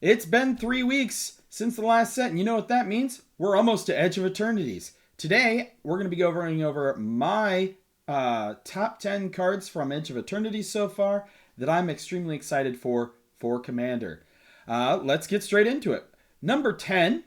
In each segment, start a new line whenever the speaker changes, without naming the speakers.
It's been 3 weeks since the last set, and you know what that means? We're almost to Edge of Eternities. Today, we're going to be going over my top 10 cards from Edge of Eternities so far that I'm extremely excited for Commander. Let's get straight into it. Number 10,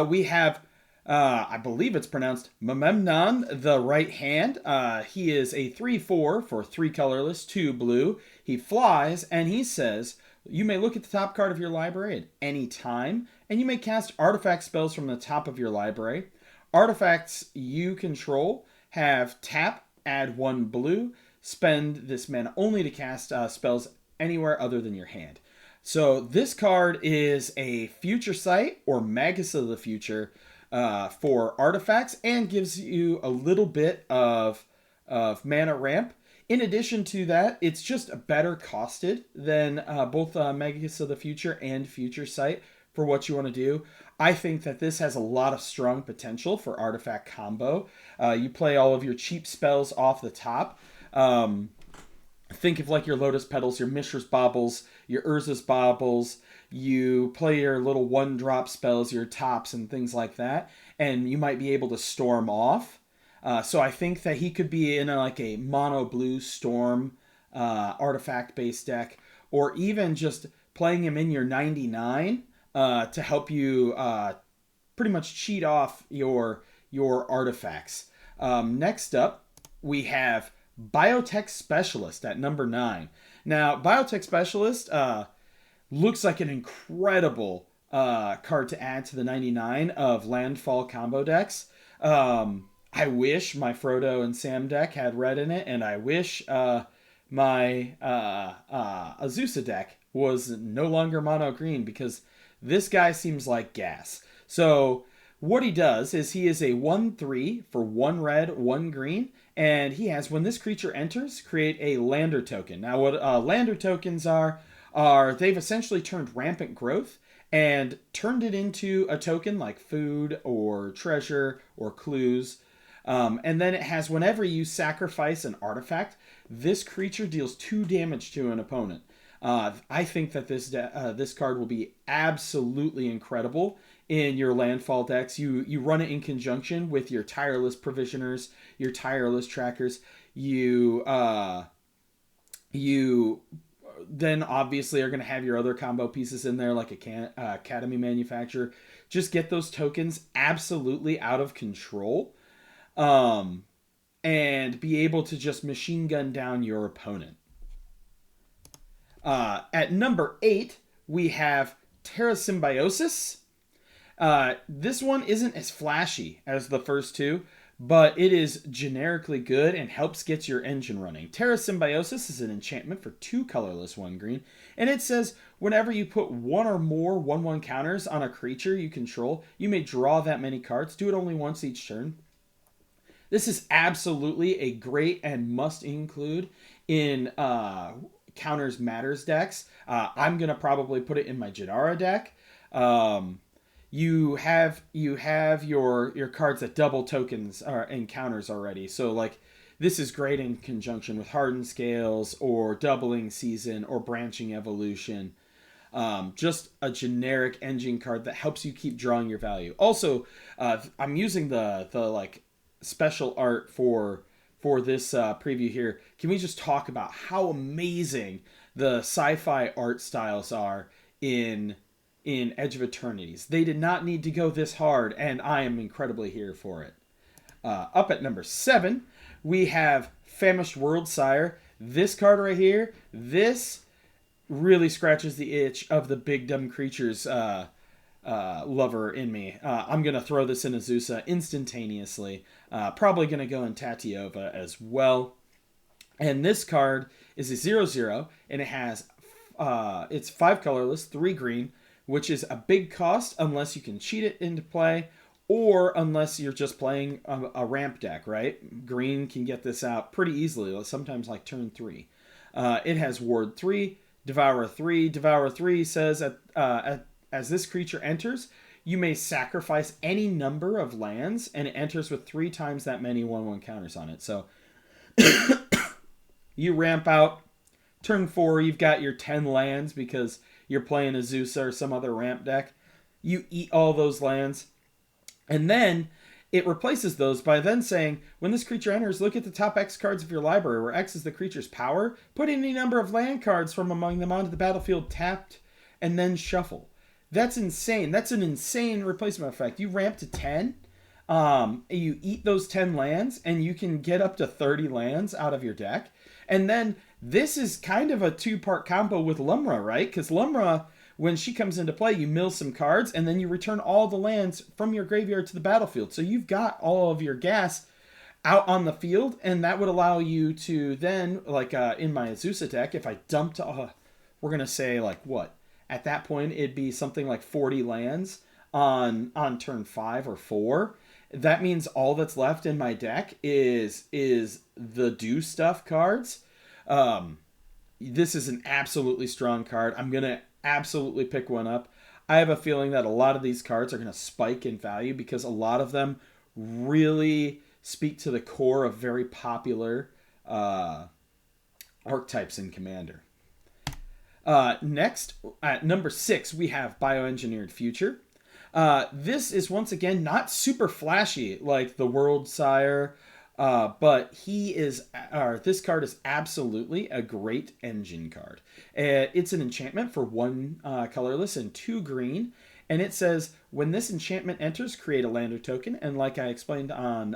we have, I believe it's pronounced Mememnon, the Right Hand. He is a 3/4 for 3 colorless, 2 blue. He flies, and he says, you may look at the top card of your library at any time, and you may cast artifact spells from the top of your library. Artifacts you control have tap, add 1 blue, spend this mana only to cast spells anywhere other than your hand. So this card is a Future Sight or Magus of the Future for artifacts and gives you a little bit of mana ramp. In addition to that, it's just better costed than both Magus of the Future and Future Sight for what you want to do. I think that this has a lot of strong potential for artifact combo. You play all of your cheap spells off the top. Think of like your Lotus Petals, your Mishra's Baubles, your Urza's Baubles. You play your little 1-drop spells, your tops and things like that, and you might be able to storm off. So I think that he could be in a mono blue storm artifact based deck, or even just playing him in your 99 to help you pretty much cheat off your artifacts. Next up, we have Biotech Specialist at number 9. Now, Biotech Specialist looks like an incredible card to add to the 99 of landfall combo decks. I wish my Frodo and Sam deck had red in it, and I wish my Azusa deck was no longer mono green, because this guy seems like gas. So what he does is he is a 1/3 for 1 red, 1 green, and he has, when this creature enters, create a lander token. Now what lander tokens are they've essentially turned rampant growth and turned it into a token like food or treasure or clues. And then it has, whenever you sacrifice an artifact, this creature deals 2 damage to an opponent. I think that this card will be absolutely incredible in your landfall decks. You run it in conjunction with your tireless provisioners, your tireless trackers. You then obviously are going to have your other combo pieces in there, like Academy Manufacturer. Just get those tokens absolutely out of control. And be able to just machine gun down your opponent. At number 8, we have Terrasymbiosis. This one isn't as flashy as the first 2, but it is generically good and helps get your engine running. Terrasymbiosis is an enchantment for 2 colorless, 1 green, and it says whenever you put 1 or more 1/1 counters on a creature you control, you may draw that many cards. Do it only once each turn. This is absolutely a great and must include in Counters Matters decks. I'm going to probably put it in my Jadara deck. You have your cards that double tokens in counters already. So this is great in conjunction with Hardened Scales or Doubling Season or Branching Evolution. Just a generic engine card that helps you keep drawing your value. Also, I'm using the special art for this preview here. Can we just talk about how amazing the sci-fi art styles are in Edge of Eternities? They did not need to go this hard, and I am incredibly here for it. Up at number 7, we have Famished Worldsire. This card right here, this really scratches the itch of the big dumb creatures lover in me. I'm going to throw this in Azusa instantaneously. Probably going to go in Tatiova as well. And this card is a 0/0, and it has it's 5 colorless, 3 green, which is a big cost unless you can cheat it into play, or unless you're just playing a ramp deck, right? Green can get this out pretty easily, sometimes like turn 3. It has Ward 3, Devour 3. Devour 3 says as this creature enters, you may sacrifice any number of lands, and it enters with 3 times that many 1/1 counters on it. So you ramp out. Turn 4, you've got your 10 lands because you're playing Azusa or some other ramp deck, you eat all those lands. And then it replaces those by then saying, when this creature enters, look at the top X cards of your library, where X is the creature's power. Put any number of land cards from among them onto the battlefield tapped, and then shuffle. That's insane. That's an insane replacement effect. You ramp to 10, you eat those 10 lands, and you can get up to 30 lands out of your deck. And then this is kind of a two-part combo with Lumra, right? Because Lumra, when she comes into play, you mill some cards, and then you return all the lands from your graveyard to the battlefield. So you've got all of your gas out on the field, and that would allow you to then, like in my Azusa deck, if I dumped, we're going to say, like, what? At that point, it'd be something like 40 lands on turn 5 or 4. That means all that's left in my deck is the do stuff cards. This is an absolutely strong card. I'm going to absolutely pick one up. I have a feeling that a lot of these cards are going to spike in value because a lot of them really speak to the core of very popular archetypes in Commander. Next, at number 6, we have Bioengineered Future. This is once again not super flashy like the Worldsire, but this card is absolutely a great engine card. It's an enchantment for 1 colorless and 2 green, and it says when this enchantment enters, create a lander token. And like I explained on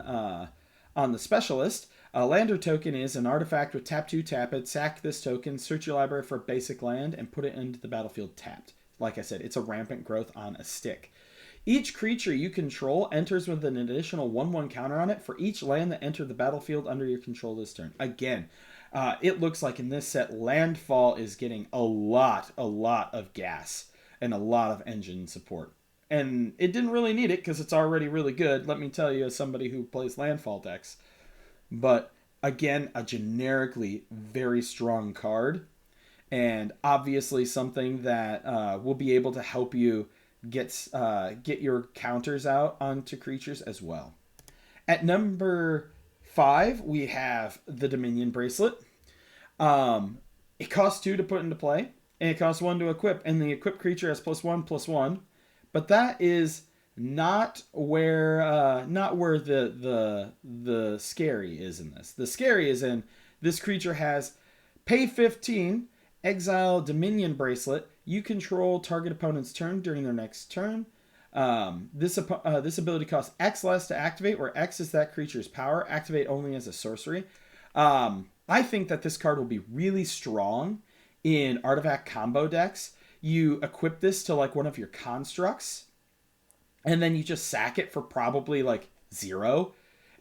the Specialist, a lander token is an artifact with tap 2, tap it, sack this token, search your library for a basic land, and put it into the battlefield tapped. Like I said, it's a rampant growth on a stick. Each creature you control enters with an additional 1/1 counter on it for each land that entered the battlefield under your control this turn. Again, it looks like in this set, landfall is getting a lot of gas and a lot of engine support. And it didn't really need it because it's already really good, let me tell you, as somebody who plays landfall decks. But again, a generically very strong card, and obviously something that will be able to help you get your counters out onto creatures as well. At number 5, we have the Dominion Bracelet. It costs 2 to put into play, and it costs 1 to equip, and the equipped creature has +1/+1. But that is not where the scary is in this. The scary is in this creature has pay 15, exile Dominion Bracelet. You control target opponent's turn during their next turn. This ability costs X less to activate, where X is that creature's power. Activate only as a sorcery. I think that this card will be really strong in artifact combo decks. You equip this to like one of your constructs, and then you just sack it for probably like 0.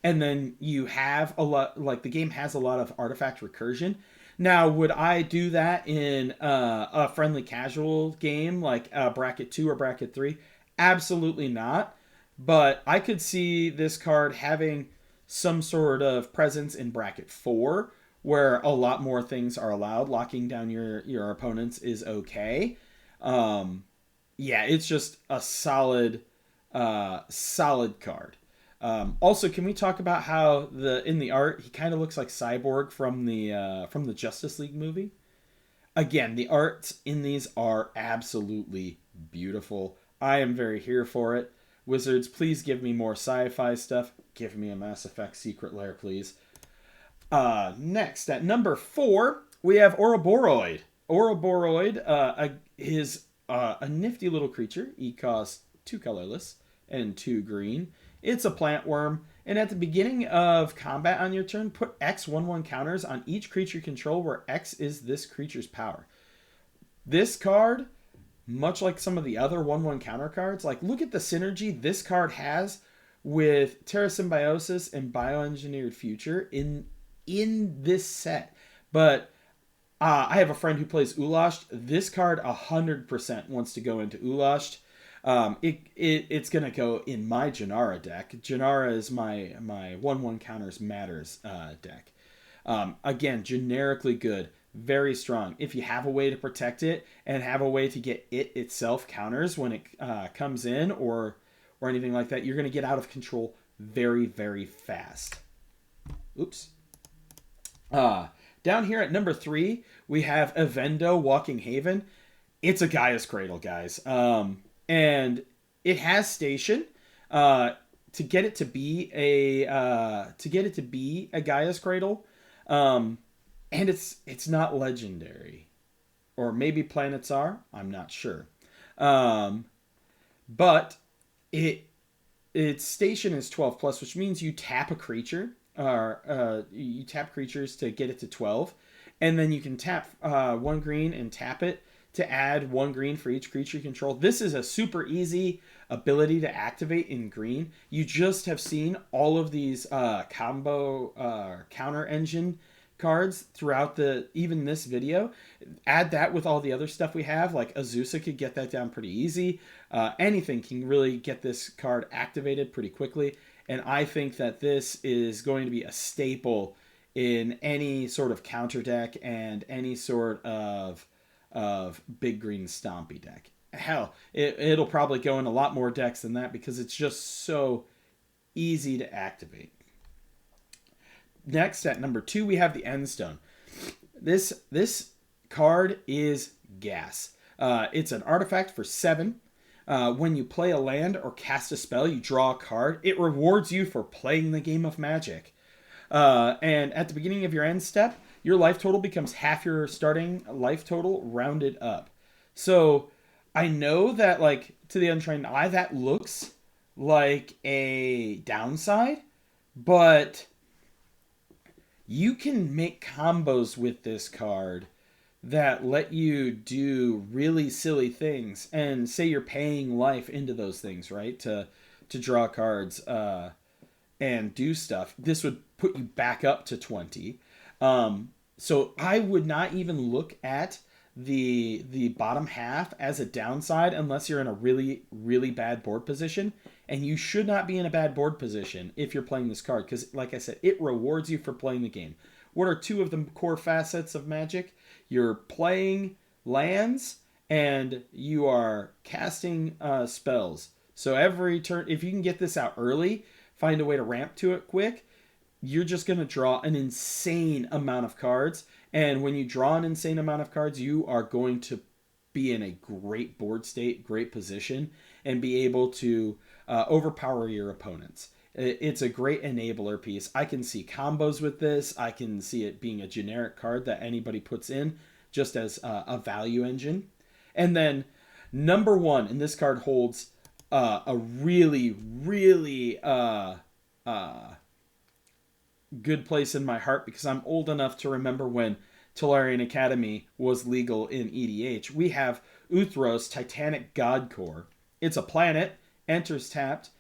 And then you have a lot, like the game has a lot of artifact recursion. Now, would I do that in a friendly casual game like bracket 2 or bracket 3? Absolutely not. But I could see this card having some sort of presence in bracket 4, where a lot more things are allowed. Locking down your opponents is okay. Yeah, it's just a solid card. Also, can we talk about how in the art he kind of looks like Cyborg from the Justice League movie? Again, the arts in these are absolutely beautiful. I am very here for it. Wizards, please give me more sci-fi stuff. Give me a Mass Effect Secret Lair, please. Next, at number 4, we have Ouroboroid. Ouroboroid is a nifty little creature. He costs 2 colorless and 2 green. It's a plant worm, and at the beginning of combat on your turn, put X 1/1 counters on each creature you control where X is this creature's power. This card, much like some of the other 1/1 counter cards, like look at the synergy this card has with Terrasymbiosis and Bioengineered Future in this set. But I have a friend who plays Uhros. This card 100% wants to go into Uhros. It's going to go in my Janara deck. Janara is my 1/1 counters matters deck. Again, generically good, very strong. If you have a way to protect it and have a way to get it itself counters when it comes in or anything like that, you're going to get out of control very, very fast. Oops. Down here at number 3, we have Evendo, Walking Haven. It's a Gaia's Cradle, guys. And it has station. Uh, to get it to be a Gaia's Cradle, um, and it's not legendary, or maybe planets are. I'm not sure. Um, but it its station is 12 plus, which means you tap a creature, or you tap creatures to get it to 12, and then you can tap one green and tap it to add one green for each creature you control. This is a super easy ability to activate in green. You just have seen all of these combo counter engine cards throughout the even this video. Add that with all the other stuff we have, like Azusa could get that down pretty easy. Anything can really get this card activated pretty quickly, and I think that this is going to be a staple in any sort of counter deck and any sort of big green stompy deck. Hell, it'll probably go in a lot more decks than that because it's just so easy to activate. Next, at number 2, we have the Endstone. This card is gas. It's an artifact for 7. When you play a land or cast a spell, you draw a card. It rewards you for playing the game of Magic. And at the beginning of your end step, your life total becomes half your starting life total rounded up. So I know that, like, to the untrained eye, that looks like a downside, but you can make combos with this card that let you do really silly things, and say you're paying life into those things, right, to draw cards and do stuff. This would put you back up to 20. So I would not even look at the bottom half as a downside unless you're in a really, really bad board position. And you should not be in a bad board position if you're playing this card, because, like I said, it rewards you for playing the game. What are two of the core facets of Magic? You're playing lands and you are casting spells. So every turn, if you can get this out early, find a way to ramp to it quick, you're just going to draw an insane amount of cards. And when you draw an insane amount of cards, you are going to be in a great board state, great position, and be able to overpower your opponents. It's a great enabler piece. I can see combos with this. I can see it being a generic card that anybody puts in just as a value engine. And then number 1, and this card holds a really, really good place in my heart because I'm old enough to remember when Tolarian Academy was legal in EDH. We have Uhros, Titanic Godcore. It's a planet, enters tapped.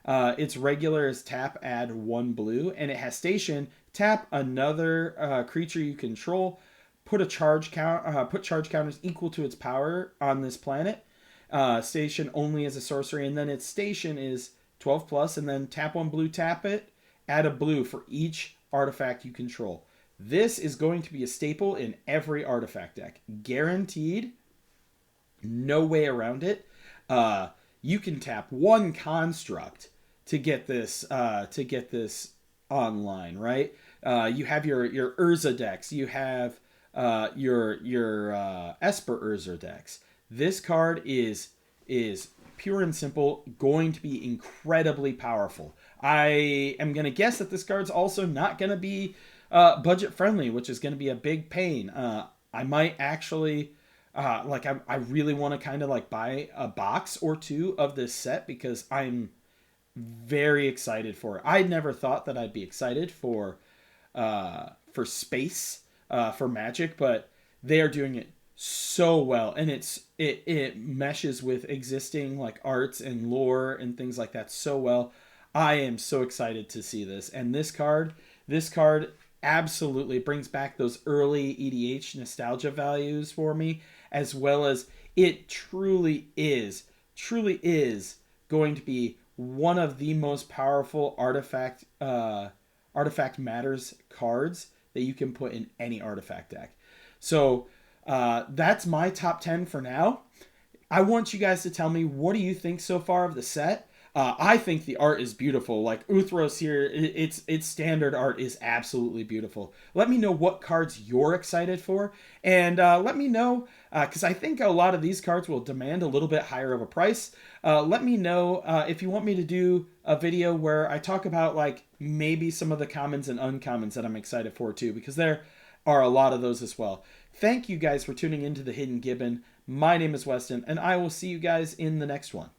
Its regular is tap, add 1 blue, and it has station, tap another creature you control, put charge counters equal to its power on this planet. Station only as a sorcery, and then its station is 12 plus, and then tap 1 blue, tap it, add a blue for each artifact you control. This is going to be a staple in every artifact deck. Guaranteed. No way around it. You can tap 1 construct to get this online, right? You have your Urza decks. You have your Esper Urza decks. This card is pure and simple going to be incredibly powerful. I am going to guess that this card's also not going to be budget friendly, which is going to be a big pain. I might actually I really want to kind of like buy a box or 2 of this set because I'm very excited for it. I never thought that I'd be excited for space for Magic, but they are doing it so well, and it meshes with existing like arts and lore and things like that so well. I am so excited to see this, and this card absolutely brings back those early EDH nostalgia values for me, as well as it truly is going to be one of the most powerful artifact matters cards that you can put in any artifact deck. So that's my top 10 for now. I want you guys to tell me, what do you think so far of the set? I think the art is beautiful. Like Uhros here, its standard art is absolutely beautiful. Let me know what cards you're excited for, and let me know because I think a lot of these cards will demand a little bit higher of a price. Let me know if you want me to do a video where I talk about like maybe some of the commons and uncommons that I'm excited for too, because there are a lot of those as well. Thank you guys for tuning into the Hidden Gibbon. My name is Weston, and I will see you guys in the next one.